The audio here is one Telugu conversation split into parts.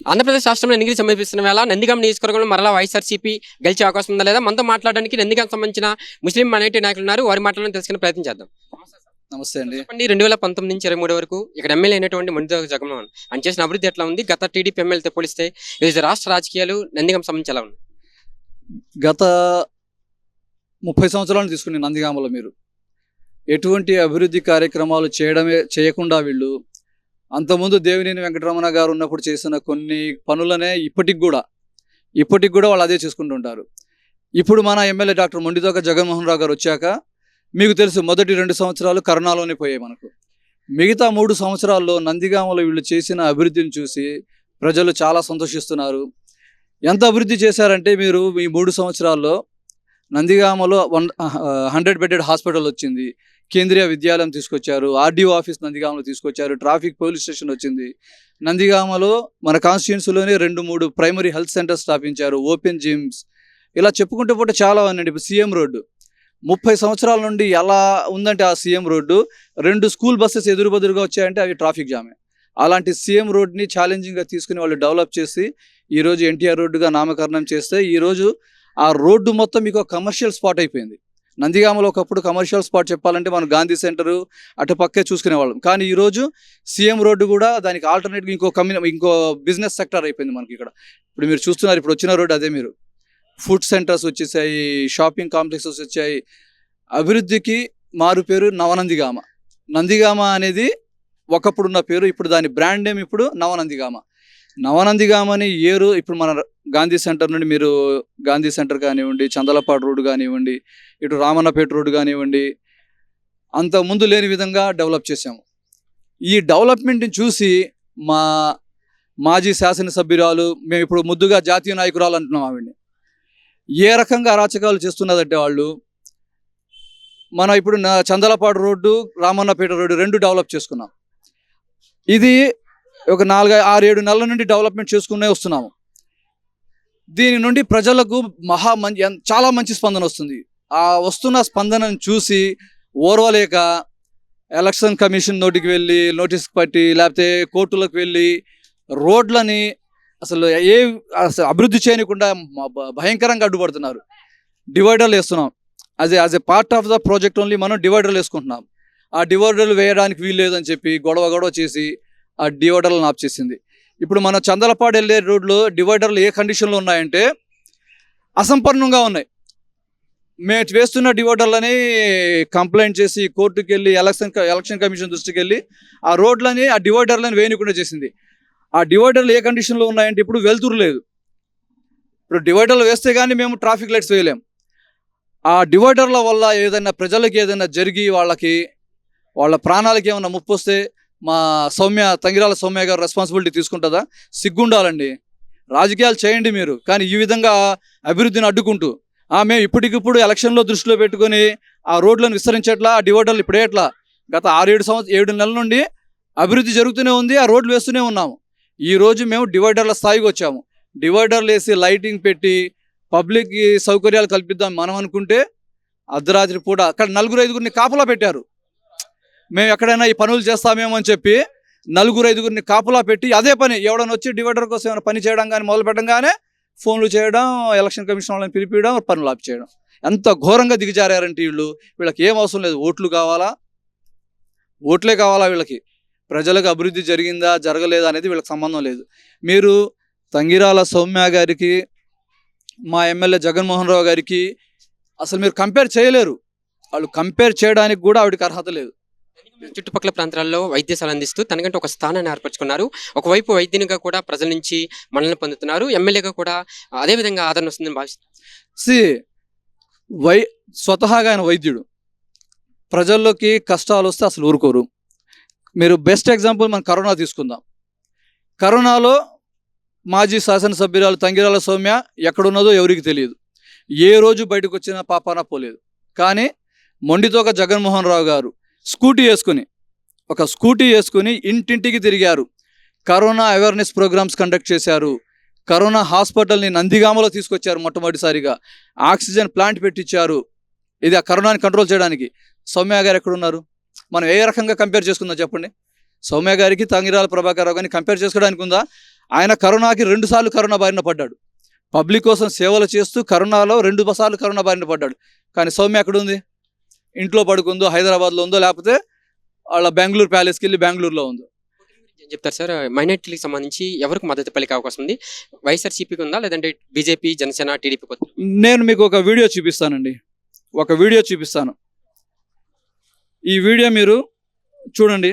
ఆంధ్రప్రదేశ్ రాష్ట్రంలో ఎన్నికలు సమీపిస్తున్న వేళ నందిగాం నియోజకవర్గంలో మరలా వైఎస్ఆర్సీపీ గెలిచే అవకాశం ఉందా లేదా? మనతో మాట్లాడడానికి నందిగాం సంబంధించిన ముస్లిం మైనారిటీ నాయకులు ఉన్నారు. వారి మాటలను తెలుసుకునే ప్రయత్నం చేద్దాం. నమస్తే అండి. చెప్పండి, 2019 నుంచి 23 వరకు ఇక్కడ ఎమ్మెల్యే అయినటువంటి మోనితోగ జగన్మోహన్ ఆయన చేసిన అభివృద్ధి ఎట్లా ఉంది? గత టీడీపీ ఎమ్మెల్యేతో పోలిస్తే వివిధ రాష్ట్ర రాజకీయాలు నందిగాం సంబంధించి ఎలా ఉన్నాయి? గత 30 సంవత్సరాలను తీసుకుని నందిగామలో మీరు ఎటువంటి అభివృద్ధి కార్యక్రమాలు చేయకుండా వీళ్ళు అంతకుముందు దేవినేని వెంకటరమణ గారు ఉన్నప్పుడు చేసిన కొన్ని పనులనే ఇప్పటికి కూడా వాళ్ళు అదే చేసుకుంటూ ఉంటారు. ఇప్పుడు మన ఎమ్మెల్యే డాక్టర్ మొండితోక జగన్మోహన్ రావు గారు వచ్చాక మీకు తెలుసు, మొదటి 2 సంవత్సరాలు కరోనాలోనే పోయాయి మనకు. మిగతా 3 సంవత్సరాల్లో నందిగామలో వీళ్ళు చేసిన అభివృద్ధిని చూసి ప్రజలు చాలా సంతోషిస్తున్నారు. ఎంత అభివృద్ధి చేశారంటే మీరు ఈ 3 సంవత్సరాల్లో నందిగామలో 100 బెడెడ్ హాస్పిటల్ వచ్చింది, కేంద్రీయ విద్యాలయం తీసుకొచ్చారు, ఆర్డీఓ ఆఫీస్ నందిగామలో తీసుకొచ్చారు, ట్రాఫిక్ పోలీస్ స్టేషన్ వచ్చింది. నందిగామలో మన కాన్స్టిట్యున్సీలోనే 2-3 ప్రైమరీ హెల్త్ సెంటర్స్ స్థాపించారు, ఓపెన్ జిమ్స్, ఇలా చెప్పుకుంటూ పోతే చాలా ఉన్నాయండి. ఇప్పుడు సీఎం రోడ్డు 30 సంవత్సరాల నుండి ఎలా ఉందంటే ఆ సీఎం రోడ్డు 2 స్కూల్ బస్సెస్ ఎదురుబదురుగా వచ్చాయంటే అవి ట్రాఫిక్ జామే. అలాంటి సీఎం రోడ్ని ఛాలెంజింగ్గా తీసుకుని వాళ్ళు డెవలప్ చేసి ఈరోజు ఎన్టీఆర్ రోడ్డుగా నామకరణం చేస్తే ఈరోజు ఆ రోడ్డు మొత్తం మీకు కమర్షియల్ స్పాట్ అయిపోయింది. నందిగామలో ఒకప్పుడు కమర్షియల్ స్పాట్ చెప్పాలంటే మనం గాంధీ సెంటరు అటు పక్కే చూసుకునేవాళ్ళం. కానీ ఈరోజు సీఎం రోడ్డు కూడా దానికి ఆల్టర్నేట్గా ఇంకో బిజినెస్ సెక్టర్ అయిపోయింది మనకి ఇక్కడ. ఇప్పుడు మీరు చూస్తున్నారు, ఇప్పుడు వచ్చిన రోడ్డు అదే. మీరు ఫుడ్ సెంటర్స్ వచ్చేసాయి, షాపింగ్ కాంప్లెక్సెస్ వచ్చాయి. అభివృద్ధికి మారు పేరు నవనందిగామ. నందిగామ అనేది ఒకప్పుడున్న పేరు, ఇప్పుడు దాని బ్రాండ్ నేమ్ ఇప్పుడు నవనందిగామ. నవనందిగామని ఇప్పుడు మన గాంధీ సెంటర్ నుండి మీరు గాంధీ సెంటర్ కానివ్వండి, చందలపాడు రోడ్డు కానివ్వండి, ఇటు రామన్నపేట రోడ్డు కానివ్వండి, అంత ముందు లేని విధంగా డెవలప్ చేశాము. ఈ డెవలప్మెంట్ని చూసి మా మాజీ శాసనసభ్యురాలు, మేము ఇప్పుడు ముద్దుగా జాతీయ నాయకురాలు అంటున్నాం ఆవిడ్ని, ఏ రకంగా అరాచకాలు చేస్తున్నదంటే వాళ్ళు మనం ఇప్పుడు Chandalapadu road, Ramannapeta road 2 develop చేసుకున్నాం. ఇది ఒక 4-6-7 నెలల నుండి డెవలప్మెంట్ చేసుకునే వస్తున్నాము. దీని నుండి ప్రజలకు చాలా మంచి స్పందన వస్తుంది. ఆ వస్తున్న స్పందనను చూసి ఓర్వలేక ఎలక్షన్ కమిషన్ నోటికి వెళ్ళి నోటీస్ పట్టి, లేకపోతే కోర్టులకు వెళ్ళి రోడ్లని అసలు అభివృద్ధి చేయకుండా భయంకరంగా అడ్డుపడుతున్నారు. డివైడర్లు వేస్తున్నాం. As a part of the project only మనం డివైడర్లు వేసుకుంటున్నాం. ఆ డివైడర్లు వేయడానికి వీలు లేదని చెప్పి గొడవ చేసి ఆ డివైడర్లను ఆఫ్ చేసింది. ఇప్పుడు మన చందలపాడు వెళ్ళే రోడ్లో డివైడర్లు ఏ కండిషన్లో ఉన్నాయంటే అసంపూర్ణంగా ఉన్నాయి. మేము వేస్తున్న డివైడర్లని కంప్లైంట్ చేసి కోర్టుకు వెళ్ళి ఎలక్షన్ కమిషన్ దృష్టికి వెళ్ళి ఆ రోడ్లని, ఆ డివైడర్లను వేయకుండా చేసింది. ఆ డివైడర్లు ఏ కండిషన్లో ఉన్నాయంటే ఇప్పుడు వెలుతురు లేదు. ఇప్పుడు డివైడర్లు వేస్తే కానీ మేము ట్రాఫిక్ లైట్స్ వేయలేం. ఆ డివైడర్ల వల్ల ఏదైనా ప్రజలకి ఏదైనా జరిగి వాళ్ళ ప్రాణాలకి ఏమైనా ముప్పు వస్తే మా తంగిరాల సౌమ్య గారు రెస్పాన్సిబిలిటీ తీసుకుంటుందా? సిగ్గుండాలండి. రాజకీయాలు చేయండి మీరు, కానీ ఈ విధంగా అభివృద్ధిని అడ్డుకుంటూ మేము ఇప్పటికిప్పుడు ఎలక్షన్లో దృష్టిలో పెట్టుకొని ఆ రోడ్లను విస్తరించేట్లా, ఆ డివైడర్లు ఇప్పుడే ఎట్లా గత 6-7 నెలల నుండి అభివృద్ధి జరుగుతూనే ఉంది, ఆ రోడ్లు వేస్తూనే ఉన్నాము. ఈరోజు మేము డివైడర్ల స్థాయికి వచ్చాము. డివైడర్లు వేసి లైటింగ్ పెట్టి పబ్లిక్కి సౌకర్యాలు కల్పిద్దాం మనం అనుకుంటే అర్ధరాత్రి పూట అక్కడ 4-5 కాపలా పెట్టారు. మేము ఎక్కడైనా ఈ పనులు చేస్తామేమో అని చెప్పి 4-5 కాపలా పెట్టి అదే పని ఎవడన్నా వచ్చి డివైడర్ కోసం ఏమైనా పని చేయడం కానీ మొదలు పెట్టడంగానే ఫోన్లు చేయడం, ఎలక్షన్ కమిషన్ వాళ్ళని పిలిపించడం, పనులు ఆఫ్ చేయడం. ఎంత ఘోరంగా దిగజారారంటే వీళ్ళకి ఏం అవసరం లేదు. ఓట్లే కావాలా వీళ్ళకి. ప్రజలకు అభివృద్ధి జరిగిందా జరగలేదా అనేది వీళ్ళకి సంబంధం లేదు. మీరు తంగిరాల సౌమ్య గారికి, మా ఎమ్మెల్యే జగన్మోహన్ రావు గారికి అసలు మీరు కంపేర్ చేయలేరు. వాళ్ళు కంపేర్ చేయడానికి కూడా ఆవిడకి అర్హత లేదు. చుట్టుపక్కల ప్రాంతాల్లో వైద్యశాల అందిస్తూ తనకంటే ఒక స్థానాన్ని ఏర్పరచుకున్నారు. ఒకవైపు వైద్యునిగా కూడా ప్రజల నుంచి మన్నన పొందుతున్నారు, ఎమ్మెల్యేగా కూడా అదేవిధంగా ఆదరణ వస్తుందని భావిస్తున్నారు. స్వతహాగా ఆయన వైద్యుడు. ప్రజల్లోకి కష్టాలు వస్తే అసలు ఊరుకోరు. మీరు బెస్ట్ ఎగ్జాంపుల్ మనం కరోనా తీసుకుందాం. కరోనాలో మాజీ శాసనసభ్యురాలు తంగిరాల సౌమ్య ఎక్కడున్నదో ఎవరికి తెలియదు. ఏ రోజు బయటకు వచ్చినా పాపాన పోలేదు. కానీ మొండితోక జగన్మోహన్ రావు గారు ఒక స్కూటీ వేసుకుని ఇంటింటికి తిరిగారు. కరోనా అవేర్నెస్ ప్రోగ్రామ్స్ కండక్ట్ చేశారు. కరోనా హాస్పిటల్ని నందిగామలో తీసుకొచ్చారు. మొట్టమొదటిసారిగా ఆక్సిజన్ ప్లాంట్ పెట్టించారు. ఇది ఆ కరోనాని కంట్రోల్ చేయడానికి. సౌమ్య గారు ఎక్కడున్నారు? మనం ఏ రకంగా కంపేర్ చేసుకుందాం చెప్పండి. సౌమ్య గారికి తంగిరాల ప్రభాకర్ రావు గారిని కంపేర్ చేసుకోవడానికి ఉందా? ఆయన కరోనాకి 2 సార్లు కరోనా బారిన పడ్డాడు. పబ్లిక్ కోసం సేవలు చేస్తూ కరోనాలో 2 సార్లు కరోనా బారిన పడ్డాడు. కానీ సౌమ్య ఎక్కడ ఉంది? ఇంట్లో పడుకుందో, హైదరాబాద్లో ఉందో, లేకపోతే వాళ్ళ బెంగళూరు ప్యాలెస్కి వెళ్ళి బెంగళూరులో ఉందో. ఏం చెప్తారు సార్? మైనార్టీలకు సంబంధించి ఎవరికి మద్దతు పలికే అవకాశం ఉంది? వైఎస్ఆర్సీపీకి ఉందా, లేదంటే బీజేపీ, జనసేన, టీడీపీకి ఉందా? నేను మీకు ఒక వీడియో చూపిస్తానండి. ఒక వీడియో చూపిస్తాను. ఈ వీడియో మీరు చూడండి.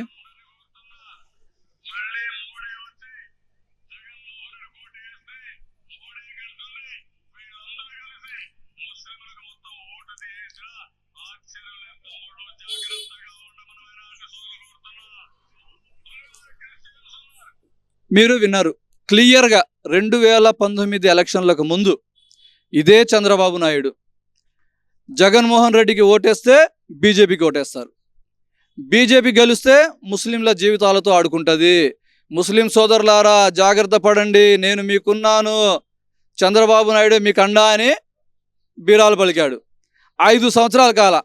మీరు విన్నారు క్లియర్గా. 2019 ఎలక్షన్లకు ముందు ఇదే చంద్రబాబు నాయుడు జగన్మోహన్ రెడ్డికి ఓటేస్తే బీజేపీకి ఓటేస్తారు. బీజేపీ గెలిస్తే ముస్లింల జీవితాలతో ఆడుకుంటుంది. ముస్లిం సోదరులారా జాగ్రత్త పడండి, నేను మీకున్నాను, చంద్రబాబు నాయుడు మీకు అండా అని బీరాలు పలికాడు. 5 సంవత్సరాలు కాల,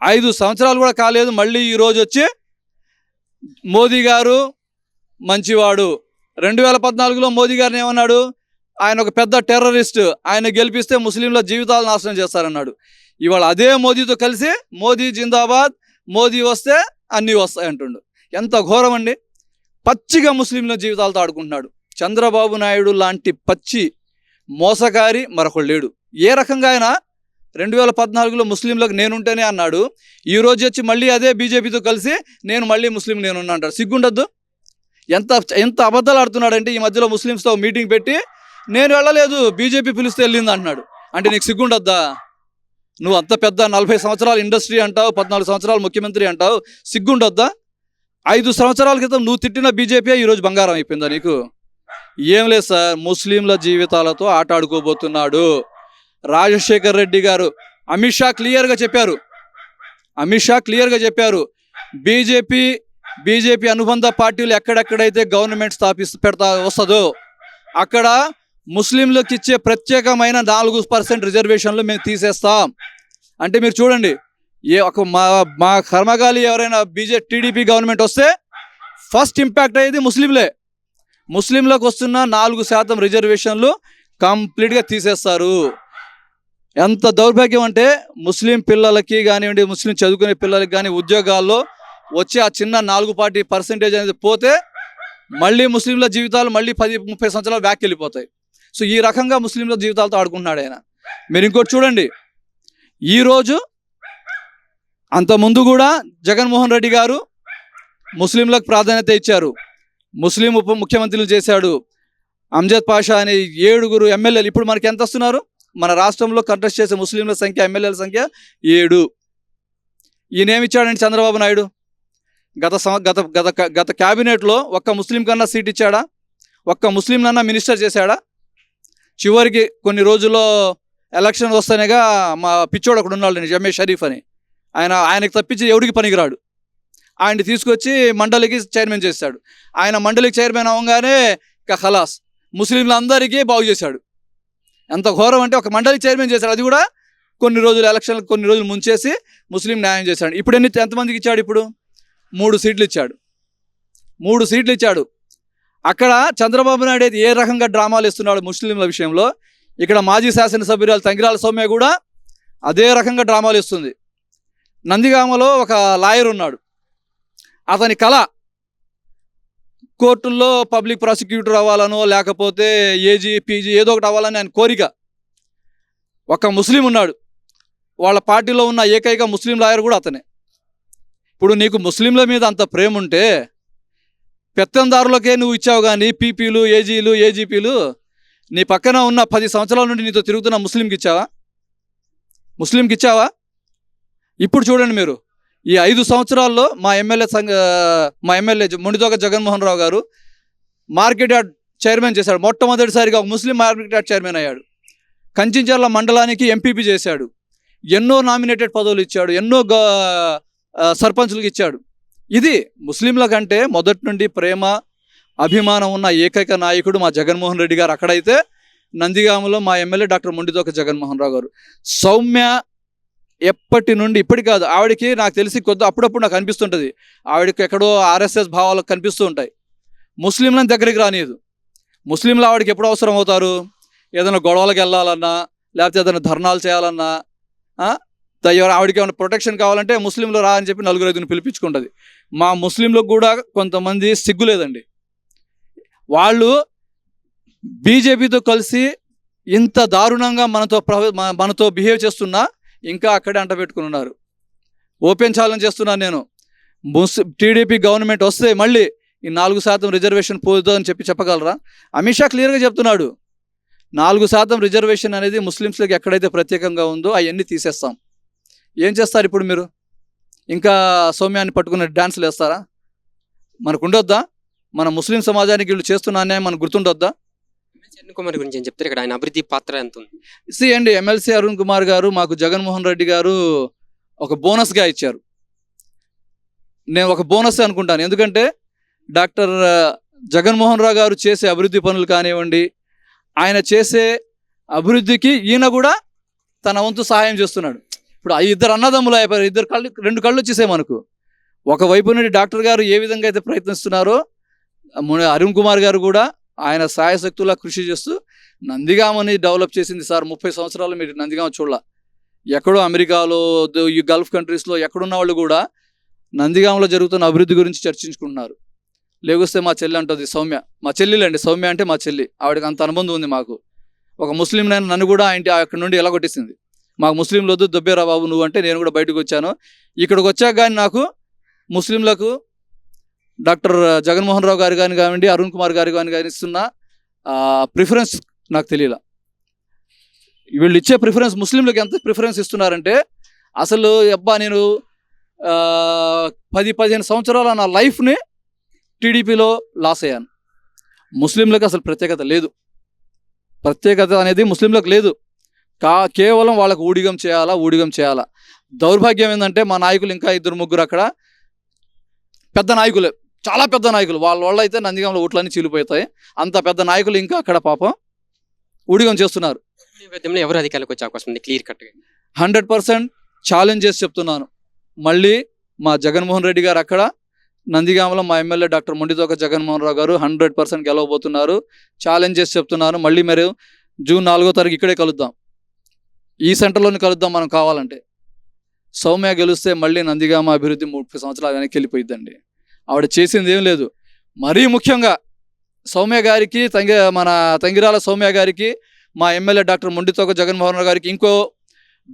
5 సంవత్సరాలు కూడా కాలేదు. మళ్ళీ ఈరోజు వచ్చి మోదీ గారు మంచివాడు. 2014లో మోదీ గారిని ఏమన్నాడు? ఆయన ఒక పెద్ద టెర్రరిస్ట్, ఆయన గెలిపిస్తే ముస్లింల జీవితాలు నాశనం చేస్తారన్నాడు. ఇవాళ అదే మోదీతో కలిసి మోదీ జిందాబాద్, మోదీ వస్తే అన్నీ వస్తాయి అంటుండు. ఎంత ఘోరం అండి! పచ్చిగా ముస్లింల జీవితాలతో ఆడుకుంటున్నాడు. చంద్రబాబు నాయుడు లాంటి పచ్చి మోసగారి మరొకడు లేడు. ఏ రకంగా ఆయన 2014లో ముస్లింలకు నేనుంటేనే అన్నాడు. ఈరోజు వచ్చి మళ్ళీ అదే బీజేపీతో కలిసి నేను మళ్ళీ ముస్లిం నేనున్నా అంటాడు. సిగ్గుండద్దు? ఎంత అబద్ధాలు ఆడుతున్నాడంటే, ఈ మధ్యలో ముస్లిమ్స్తో మీటింగ్ పెట్టి నేను వెళ్ళలేదు, బీజేపీ పిలిస్తే వెళ్ళింది అంటున్నాడు. అంటే నీకు సిగ్గుండద్దా? నువ్వు అంత పెద్ద 40 సంవత్సరాల ఇండస్ట్రీ అంటావు, 14 సంవత్సరాలు ముఖ్యమంత్రి అంటావు, సిగ్గుండొద్దా? 5 సంవత్సరాల క్రితం నువ్వు తిట్టిన బీజేపీ ఈరోజు బంగారం అయిపోయిందా నీకు? ఏం లేదు సార్, ముస్లింల జీవితాలతో ఆట ఆడుకోబోతున్నాడు రాజశేఖర్ రెడ్డి గారు. అమిత్ షా క్లియర్గా చెప్పారు. బీజేపీ అనుబంధ పార్టీలు ఎక్కడెక్కడైతే గవర్నమెంట్ వస్తుందో అక్కడ ముస్లింలకు ఇచ్చే ప్రత్యేకమైన 4% రిజర్వేషన్లు మేము తీసేస్తాం. అంటే మీరు చూడండి, మా కర్మగాలి ఎవరైనా టీడీపీ గవర్నమెంట్ వస్తే ఫస్ట్ ఇంపాక్ట్ అయ్యేది ముస్లింలే. ముస్లింలకు వస్తున్న 4% రిజర్వేషన్లు కంప్లీట్గా తీసేస్తారు. ఎంత దౌర్భాగ్యం అంటే, ముస్లిం పిల్లలకి కానివ్వండి, ముస్లిం చదువుకునే పిల్లలకి కానీ ఉద్యోగాల్లో వచ్చి ఆ చిన్న 4% అనేది పోతే మళ్ళీ ముస్లింల జీవితాలు మళ్ళీ 10-30 సంవత్సరాలు బ్యాక్ వెళ్ళిపోతాయి. సో ఈ రకంగా ముస్లింల జీవితాలతో ఆడుకుంటున్నాడు ఆయన. మీరు ఇంకోటి చూడండి, ఈరోజు అంతకుముందు కూడా జగన్మోహన్ రెడ్డి గారు ముస్లింలకు ప్రాధాన్యత ఇచ్చారు, ముస్లిం ఉప ముఖ్యమంత్రులు చేశాడు. అంజద్ పాషా అనే 7 ఎమ్మెల్యేలు ఇప్పుడు మనకి ఎంత వస్తున్నారు? మన రాష్ట్రంలో కంటెస్ట్ చేసే ముస్లింల సంఖ్య, ఎమ్మెల్యేల సంఖ్య 7. ఈయనేమిచ్చాడండి చంద్రబాబు నాయుడు? గత క్యాబినెట్లో ఒక్క ముస్లిం కన్నా సీట్ ఇచ్చాడా? ఒక్క ముస్లిం కన్నా మినిస్టర్ చేశాడా? చివరికి కొన్ని రోజుల్లో ఎలక్షన్ వస్తేనేగా మా పిచ్చోడు ఒకడు ఉన్నాడు, జమే షరీఫ్ అని, ఆయనకు తప్పించి ఎవడికి పనికిరాడు. ఆయన్ని తీసుకొచ్చి మండలికి చైర్మన్ చేశాడు. ఆయన మండలికి చైర్మన్ అవ్వగానే ఇక ఖలాస్ ముస్లింలందరికీ బాగు చేశాడు. ఎంత ఘోరం అంటే, ఒక మండలికి చైర్మన్ చేశాడు, అది కూడా కొన్ని రోజులు ఎలక్షన్లు కొన్ని రోజులు ముంచేసి ముస్లిం న్యాయం చేశాడు. ఇప్పుడు ఎంతమందికి ఇచ్చాడు? ఇప్పుడు 3 సీట్లు ఇచ్చాడు. 3 సీట్లు ఇచ్చాడు. అక్కడ చంద్రబాబు నాయుడు అయితే ఏ రకంగా డ్రామాలు ఇస్తున్నాడు ముస్లింల విషయంలో, ఇక్కడ మాజీ శాసనసభ్యురాలు తంగిరాల సౌమ్య కూడా అదే రకంగా డ్రామాలు ఇస్తుంది. నందిగామలో ఒక లాయర్ ఉన్నాడు, అతని కళ కోర్టుల్లో పబ్లిక్ ప్రాసిక్యూటర్ అవ్వాలనో లేకపోతే ఏజీ పీజీ ఏదో ఒకటి అవ్వాలని ఆయన కోరిక. ఒక ముస్లిం ఉన్నాడు, వాళ్ళ పార్టీలో ఉన్న ఏకైక ముస్లిం లాయర్ కూడా అతనే. ఇప్పుడు నీకు ముస్లింల మీద అంత ప్రేమ ఉంటే పెత్తందారులకే నువ్వు ఇచ్చావు, కానీ పీపీలు, ఏజీలు, ఏజీపీలు నీ పక్కన ఉన్న 10 సంవత్సరాల నుండి నీతో తిరుగుతున్న ముస్లింకి ఇచ్చావా? ఇప్పుడు చూడండి మీరు, ఈ 5 సంవత్సరాల్లో మా ఎమ్మెల్యే మొండితోక జగన్మోహన్ రావు గారు మార్కెట్ యార్డ్ చైర్మన్ చేశాడు. మొట్టమొదటిసారిగా ఒక ముస్లిం మార్కెట్ యార్డ్ చైర్మన్ అయ్యాడు. కంచించర్ల మండలానికి ఎంపీపీ చేశాడు. ఎన్నో నామినేటెడ్ పదవులు ఇచ్చాడు, ఎన్నో సర్పంచులకు ఇచ్చాడు. ఇది ముస్లింల కంటే మొదటి నుండి ప్రేమ అభిమానం ఉన్న ఏకైక నాయకుడు మా జగన్మోహన్ రెడ్డి గారు. అక్కడైతే నందిగామలో మా ఎమ్మెల్యే డాక్టర్ మొండితోక జగన్మోహన్ రావు గారు. సౌమ్య ఎప్పటి నుండి ఇప్పటి కాదు, ఆవిడకి నాకు తెలిసి అప్పుడప్పుడు నాకు అనిపిస్తుంటుంది, ఆవిడకి ఎక్కడో ఆర్ఎస్ఎస్ భావాలు కనిపిస్తూ ఉంటాయి. ముస్లింలను దగ్గరికి రానియదు. ముస్లింలు ఆవిడకి ఎప్పుడు అవసరం అవుతారు? ఏదైనా గొడవలకు వెళ్ళాలన్నా, లేకపోతే ఏదైనా ధర్నాలు చేయాలన్నా, ఆవిడకి ఏమైనా ప్రొటెక్షన్ కావాలంటే ముస్లింలు రా అని చెప్పి 4-5 పిలిపించుకుంటుంది. మా ముస్లింలకు కూడా కొంతమంది సిగ్గు లేదండి. వాళ్ళు బీజేపీతో కలిసి ఇంత దారుణంగా మనతో బిహేవ్ చేస్తున్నా ఇంకా అక్కడే అంటబెట్టుకుని ఉన్నారు. ఓపెన్ ఛాలెంజ్ చేస్తున్నాను నేను. టీడీపీ గవర్నమెంట్ వస్తే మళ్ళీ ఈ 4% రిజర్వేషన్ పోతుందని చెప్పగలరా? అమిత్ షా క్లియర్గా చెప్తున్నాడు, 4% రిజర్వేషన్ అనేది ముస్లిమ్స్కి ఎక్కడైతే ప్రత్యేకంగా ఉందో అవన్నీ తీసేస్తాం. ఏం చేస్తారు ఇప్పుడు మీరు? ఇంకా సౌమ్యాన్ని పట్టుకుని డ్యాన్సులు వేస్తారా? మనకు ఉండొద్దా? మన ముస్లిం సమాజానికి వీళ్ళు చేస్తున్న అన్యాయం మనకు గుర్తుండొద్దా? అరుణ్ కుమార్ గురించి ఏం చెప్తారు? ఇక్కడ ఆయన అభివృద్ధి పాత్ర ఎంత ఉంది? అండి, ఎమ్మెల్సీ అరుణ్ కుమార్ గారు మాకు జగన్మోహన్ రెడ్డి గారు ఒక బోనస్గా ఇచ్చారు. నేను ఒక బోనస్ అనుకుంటాను. ఎందుకంటే డాక్టర్ జగన్మోహన్ రావు గారు చేసే అభివృద్ధి పనులు కానివ్వండి, ఆయన చేసే అభివృద్ధికి ఈయన కూడా తన వంతు సహాయం చేస్తున్నాడు. ఇప్పుడు 2 అన్నదమ్ములు అయిపోయారు, 2 కళ్ళు వచ్చేసాయి మనకు. ఒకవైపు నుండి డాక్టర్ గారు ఏ విధంగా అయితే ప్రయత్నిస్తున్నారో, అరుణ్ కుమార్ గారు కూడా ఆయన సాయశక్తులా కృషి చేస్తూ నందిగామని డెవలప్ చేసింది. సార్ 30 సంవత్సరాలు మీరు నందిగామ చూడాల. ఎక్కడో అమెరికాలో, ఈ గల్ఫ్ కంట్రీస్లో ఎక్కడున్న వాళ్ళు కూడా నందిగామలో జరుగుతున్న అభివృద్ధి గురించి చర్చించుకుంటున్నారు. లేకొస్తే మా చెల్లి అంటుంది, సౌమ్య మా చెల్లిలండి, సౌమ్య అంటే మా చెల్లి, ఆవిడకి అంత అనుబంధం ఉంది మాకు. ఒక ముస్లిం నన్ను కూడా అక్కడి నుండి ఎలా కొట్టేసింది. మాకు ముస్లింలు వద్దు, దొబ్బేరా బాబు నువ్వు అంటే నేను కూడా బయటకు వచ్చాను. ఇక్కడికి వచ్చాక కానీ నాకు ముస్లింలకు డాక్టర్ జగన్మోహన్ రావు గారు కానీ కానివ్వండి, అరుణ్ కుమార్ గారు కానీ ఇస్తున్న ప్రిఫరెన్స్ నాకు తెలియలా. వీళ్ళు ఇచ్చే ప్రిఫరెన్స్ ముస్లింలకు ఎంత ప్రిఫరెన్స్ ఇస్తున్నారంటే, అసలు అబ్బా నేను 10-15 సంవత్సరాల నా లైఫ్ని టీడీపీలో లాస్ అయ్యాను. ముస్లింలకు అసలు ప్రత్యేకత లేదు. ప్రత్యేకత అనేది ముస్లింలకు లేదు. కేవలం వాళ్ళకు ఊడిగం చేయాలా. దౌర్భాగ్యం ఏంటంటే మా నాయకులు ఇంకా 2-3 అక్కడ పెద్ద నాయకులే, చాలా పెద్ద నాయకులు, వాళ్ళ అయితే నందిగామలో ఓట్లన్నీ చీలిపోతాయి. అంత పెద్ద నాయకులు ఇంకా అక్కడ పాపం ఊడిగం చేస్తున్నారు. ఎవరు అధికారులకు వచ్చే అవకాశం ఉంది? క్లియర్ కట్గా 100% ఛాలెంజ్ చేసి చెప్తున్నాను. మళ్ళీ మా జగన్మోహన్ రెడ్డి గారు అక్కడ నందిగామలో మా ఎమ్మెల్యే డాక్టర్ మొండితోక జగన్మోహన్ రావు గారు 100% గెలవబోతున్నారు. ఛాలెంజ్ చేసి చెప్తున్నాను. మళ్ళీ మీరు జూన్ 4వ తారీఖు ఇక్కడే కలుద్దాం, ఈ సెంటర్లోనే కలుద్దాం. మనం కావాలంటే సౌమ్య గెలిస్తే మళ్ళీ నందిగామ అభివృద్ధి 30 సంవత్సరాలు వెనక్కి వెళ్ళిపోయిద్దండి. ఆవిడ చేసింది ఏం లేదు. మరీ ముఖ్యంగా సౌమ్య గారికి, మన తంగిరాల సౌమ్య గారికి, మా ఎమ్మెల్యే డాక్టర్ మొండితోక జగన్మోహన్ రావు గారికి ఇంకో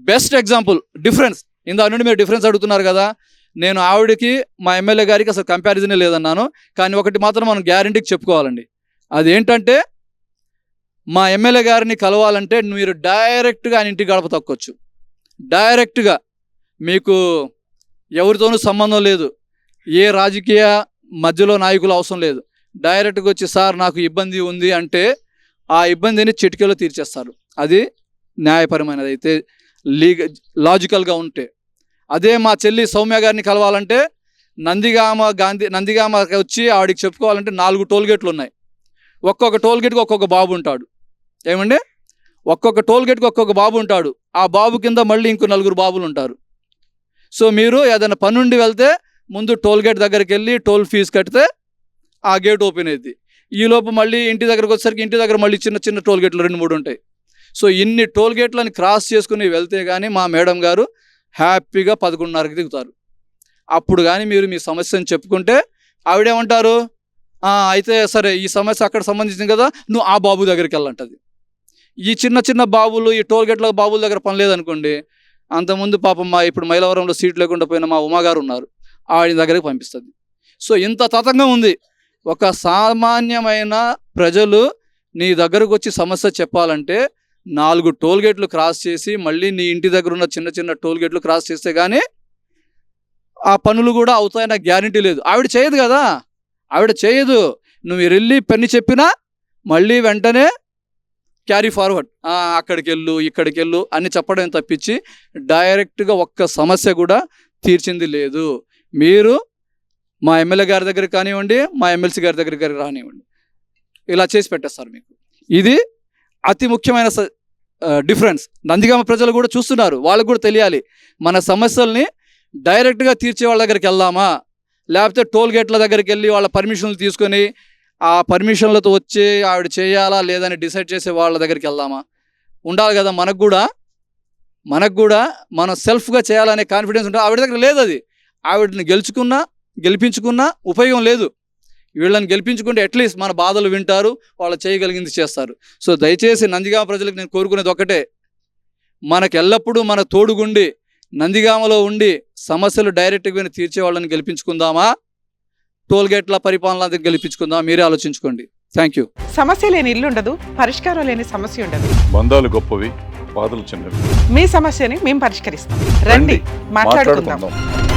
బెస్ట్ ఎగ్జాంపుల్ డిఫరెన్స్. ఇందా నుండి మీరు డిఫరెన్స్ అడుగుతున్నారు కదా, నేను ఆవిడకి మా ఎమ్మెల్యే గారికి అసలు కంపారిజనే లేదన్నాను. కానీ ఒకటి మాత్రం మనం గ్యారంటీకి చెప్పుకోవాలండి. అదేంటంటే మా ఎమ్మెల్యే గారిని కలవాలంటే మీరు డైరెక్ట్గా ఆయన ఇంటికి గడప తొక్కొచ్చు. డైరెక్ట్గా మీకు ఎవరితోనూ సంబంధం లేదు, ఏ రాజకీయ మధ్యలో నాయకులు అవసరం లేదు. డైరెక్ట్గా వచ్చి సార్ నాకు ఇబ్బంది ఉంది అంటే ఆ ఇబ్బందిని చిటికెలో తీర్చేస్తారు. అది న్యాయపరమైనది అయితే, లాజికల్గా ఉంటే. అదే మా చెల్లి సౌమ్య గారిని కలవాలంటే నందిగామ వచ్చి ఆవిడికి చెప్పుకోవాలంటే 4 టోల్గేట్లు ఉన్నాయి. ఒక్కొక్క టోల్గేట్కి ఒక్కొక్క బాబు ఉంటాడు. ఏమండి, ఒక్కొక్క టోల్గేట్కి ఒక్కొక్క బాబు ఉంటాడు. ఆ బాబు కింద మళ్ళీ ఇంకో 4 బాబులు ఉంటారు. సో మీరు ఏదైనా పని నుండి వెళ్తే ముందు టోల్గేట్ దగ్గరికి వెళ్ళి టోల్ ఫీజు కడితే ఆ గేట్ ఓపెన్ అయ్యింది. ఈలోపు మళ్ళీ ఇంటి దగ్గరకు వచ్చేసరికి ఇంటి దగ్గర మళ్ళీ చిన్న చిన్న టోల్గేట్లు 2-3 ఉంటాయి. సో ఇన్ని టోల్గేట్లని క్రాస్ చేసుకుని వెళ్తే కానీ మా మేడం గారు హ్యాపీగా 11:30కి దిగుతారు. అప్పుడు కానీ మీరు మీ సమస్యను చెప్పుకుంటే ఆవిడేమంటారు, అయితే సరే ఈ సమస్య అక్కడ సంబంధించింది కదా, నువ్వు ఆ బాబు దగ్గరికి వెళ్ళంటది. ఈ చిన్న చిన్న బాబులు, ఈ టోల్గేట్ల బాబుల దగ్గర పని లేదనుకోండి, అంతకుముందు పాపం ఇప్పుడు మైలవరంలో సీట్ లేకుండా పోయిన మా ఉమాగారు ఉన్నారు, ఆవిడ దగ్గరికి పంపిస్తుంది. సో ఇంత తతంగం ఉంది. ఒక సామాన్యమైన ప్రజలు నీ దగ్గరకు వచ్చి సమస్య చెప్పాలంటే 4 టోల్గేట్లు క్రాస్ చేసి మళ్ళీ నీ ఇంటి దగ్గర ఉన్న చిన్న చిన్న టోల్గేట్లు క్రాస్ చేస్తే కానీ ఆ పనులు కూడా అవుతాయన్న గ్యారంటీ లేదు. ఆవిడ చేయదు కదా, ఆవిడ చేయదు. నువ్వు వెళ్ళి పని చెప్పినా మళ్ళీ వెంటనే క్యారీ ఫార్వర్డ్, అక్కడికి వెళ్ళు ఇక్కడికి వెళ్ళు అని చెప్పడం తప్పించి డైరెక్ట్గా ఒక్క సమస్య కూడా తీర్చింది లేదు. మీరు మా ఎమ్మెల్యే గారి దగ్గరికి కానివ్వండి, మా ఎమ్మెల్సీ గారి దగ్గరికి రానివ్వండి, ఇలా చేసి పెట్టేస్తారు మీకు. ఇది అతి ముఖ్యమైన డిఫరెన్స్. నందిగామ ప్రజలు కూడా చూస్తున్నారు, వాళ్ళకు కూడా తెలియాలి. మన సమస్యల్ని డైరెక్ట్గా తీర్చే వాళ్ళ దగ్గరికి వెళ్దామా, లేకపోతే టోల్ గేట్ల దగ్గరికి వెళ్ళి వాళ్ళ పర్మిషన్లు తీసుకొని ఆ పర్మిషన్లతో వచ్చి ఆవిడ చేయాలా లేదని డిసైడ్ చేసే వాళ్ళ దగ్గరికి వెళ్దామా? ఉండాలి కదా మనకు కూడా మనం సెల్ఫ్గా చేయాలనే కాన్ఫిడెన్స్ ఉంటుంది. ఆవిడ దగ్గర లేదు అది. ఆవిడని గెలిపించుకున్నా ఉపయోగం లేదు. వీళ్ళని గెలిపించుకుంటే అట్లీస్ట్ మన బాధలు వింటారు, వాళ్ళు చేయగలిగింది చేస్తారు. సో దయచేసి నందిగామ ప్రజలకు నేను కోరుకునేది ఒక్కటే, మనకు ఎల్లప్పుడూ మన తోడుగుండి నందిగామలో ఉండి సమస్యలు డైరెక్ట్గా తీర్చే వాళ్ళని గెలిపించుకుందామా, టోల్గేట్ల పరిపాలన గెలిపించుకుందామా? మీరే ఆలోచించుకోండి. Thank you. సమస్య లేని ఇల్లు ఉండదు, పరిష్కారం లేని సమస్య ఉండదు. బంధాలు గొప్పవి, బాధలు చిన్నవి. మీ సమస్యని మేము పరిష్కరిస్తాం. రండి, మాట్లాడుకుందాం.